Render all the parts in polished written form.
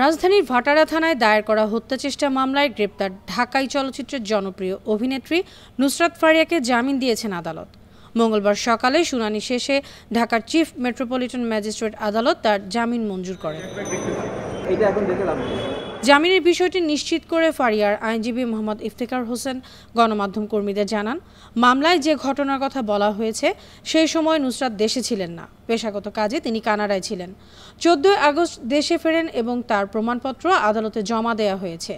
রাজধানীর ভাটারা থানায় দায়ের করা হত্যাচেষ্টা মামলায় গ্রেপ্তার ঢাকাই চলচ্চিত্রের জনপ্রিয় অভিনেত্রী নুসরাত ফারিয়াকে জামিন দিয়েছেন আদালত। মঙ্গলবার সকালে শুনানি শেষে ঢাকার চিফ মেট্রোপলিটন ম্যাজিস্ট্রেট আদালত তার জামিন মঞ্জুর করেন। জামিনের বিষয়টি নিশ্চিত করে ফারিয়ার আইনজীবী মোহাম্মদ ইফতেখার হোসেন গণমাধ্যম কর্মীদের জানান, মামলায় যে ঘটনার কথা বলা হয়েছে সেই সময় নুসরাত দেশে ছিলেন না, পেশাগত কাজে তিনি কানাডায় ছিলেন। 14 আগস্ট দেশে ফেরেন এবং তার প্রমাণপত্র আদালতে জমা দেওয়া হয়েছে।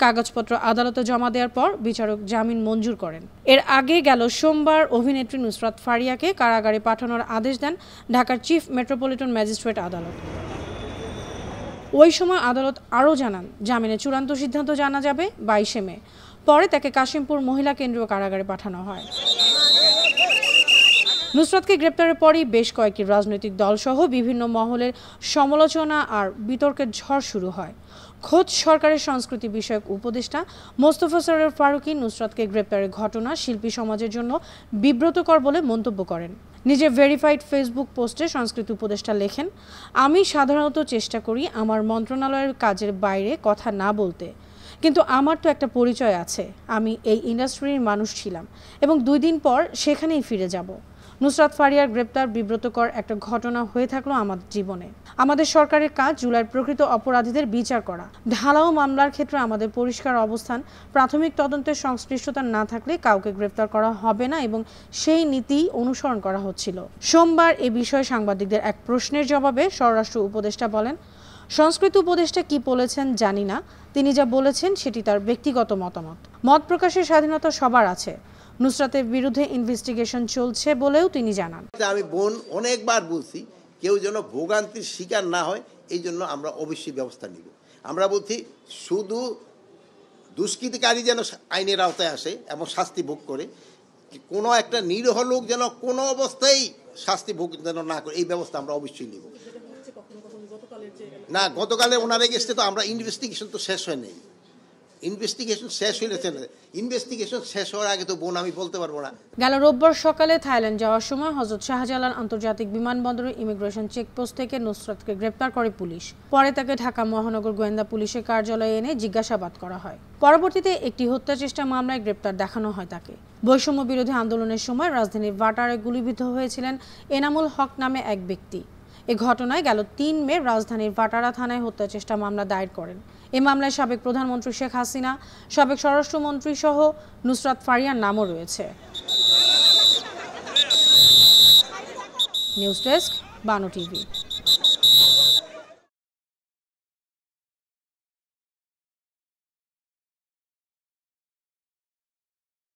কাগজপত্র আদালতে জমা দেওয়ার পর বিচারক জামিন মঞ্জুর করেন। এর আগে গেল সোমবার অভিনেত্রী নুসরাত ফারিয়াকে কারাগারে পাঠানোর আদেশ দেন ঢাকার চিফ মেট্রোপলিটন ম্যাজিস্ট্রেট আদালত। ওই সময় আদালত আরও জানান, জামিনের চূড়ান্ত সিদ্ধান্ত জানা যাবে 22 মে। পরে তাকে কাশিমপুর মহিলা কেন্দ্রীয় কারাগারে পাঠানো হয়। নুসরাতকে গ্রেপ্তারের পরই বেশ কয়েকটি রাজনৈতিক দলসহ বিভিন্ন মহলের সমালোচনা আর বিতর্কের ঝড় শুরু হয়। খোদ সরকারের সংস্কৃতি বিষয়ক উপদেষ্টা মোস্তফা সরোয়ার ফারুকী নুসরাতকে গ্রেপ্তারের ঘটনা শিল্পী সমাজের জন্য বিব্রতকর বলে মন্তব্য করেন। নিজের ভেরিফাইড ফেসবুক পোস্টে সংস্কৃতি উপদেষ্টা লেখেন, আমি সাধারণত চেষ্টা করি আমার মন্ত্রণালয়ের কাজের বাইরে কথা না বলতে, কিন্তু আমার তো একটা পরিচয় আছে, আমি এই ইন্ডাস্ট্রির মানুষ ছিলাম এবং 2 দিন পর সেখানেই ফিরে যাব। নুসরাত ফারিয়ার গ্রেপ্তার বিব্রতকর একটা ঘটনা হয়ে থাকলো আমাদের জীবনে। আমাদের সরকারের কাজ জুলাইয়ের প্রকৃত অপরাধীদের বিচার করা। ঢালাও মামলার ক্ষেত্রে আমাদের পরিষ্কার অবস্থান, প্রাথমিক তদন্তের সংশ্লিষ্টতা না থাকলে কাউকে গ্রেপ্তার করা হবে না এবং সেই নীতি অনুসরণ করা হচ্ছিল। সোমবার এ বিষয়ে সাংবাদিকদের এক প্রশ্নের জবাবে স্বরাষ্ট্র উপদেষ্টা বলেন, সংস্কৃতি উপদেষ্টা কি বলেছেন জানি না, তিনি যা বলেছেন সেটি তার ব্যক্তিগত মতামত। মত প্রকাশের স্বাধীনতা সবার আছে। নুসরাতের বিরুদ্ধে ইনভেস্টিগেশন চলছে বলেও তিনি জানান। আমি বোন অনেকবার বলছি, কেউ যেন ভোগান্তির শিকার না হয়, এই জন্য আমরা অবশ্যই ব্যবস্থা নিব। আমরা বলছি শুধু দুষ্কৃতিকারী যেন আইনের আওতায় আসে এবং শাস্তি ভোগ করে, কোনো একটা নিরীহ লোক যেন কোনো অবস্থায় শাস্তি ভোগ যেন না করে, এই ব্যবস্থা আমরা অবশ্যই নিব। না, গতকালে ওনার এগেস্টে তো আমরা ইনভেস্টিগেশন তো শেষ হয় নাই। ইনভেস্টিগেশন শেষ হওয়ার আগে তো বোন আমি বলতে পারবো না। গেল রোববার সকালে থাইল্যান্ড যাওয়ার সময় হযরত শাহজালাল আন্তর্জাতিক বিমানবন্দরের ইমিগ্রেশন চেকপোস্ট থেকে নুসরাতকে গ্রেপ্তার করে পুলিশ। পরে তাকে ঢাকা মহানগর গোয়েন্দা পুলিশের কার্যালয়ে এনে জিজ্ঞাসাবাদ করা হয়। পরবর্তীতে একটি হত্যাচেষ্টা মামলায় গ্রেপ্তার দেখানো হয় তাকে। বৈষম্য বিরোধী আন্দোলনের সময় রাজধানীর ভাটারায় গুলিবিদ্ধ হয়েছিলেন এনামুল হক নামে এক ব্যক্তি। এ ঘটনায় গেল 3 মে রাজধানীর ভাটারা থানায় হত্যাচেষ্টা মামলা দায়ের করেন। এ মামলায় সাবেক প্রধানমন্ত্রী শেখ হাসিনা, সাবেক স্বরাষ্ট্রমন্ত্রী সহ নুসরাত ফারিয়ার নামও রয়েছে। নিউজ ডেস্ক, বানো টিভি।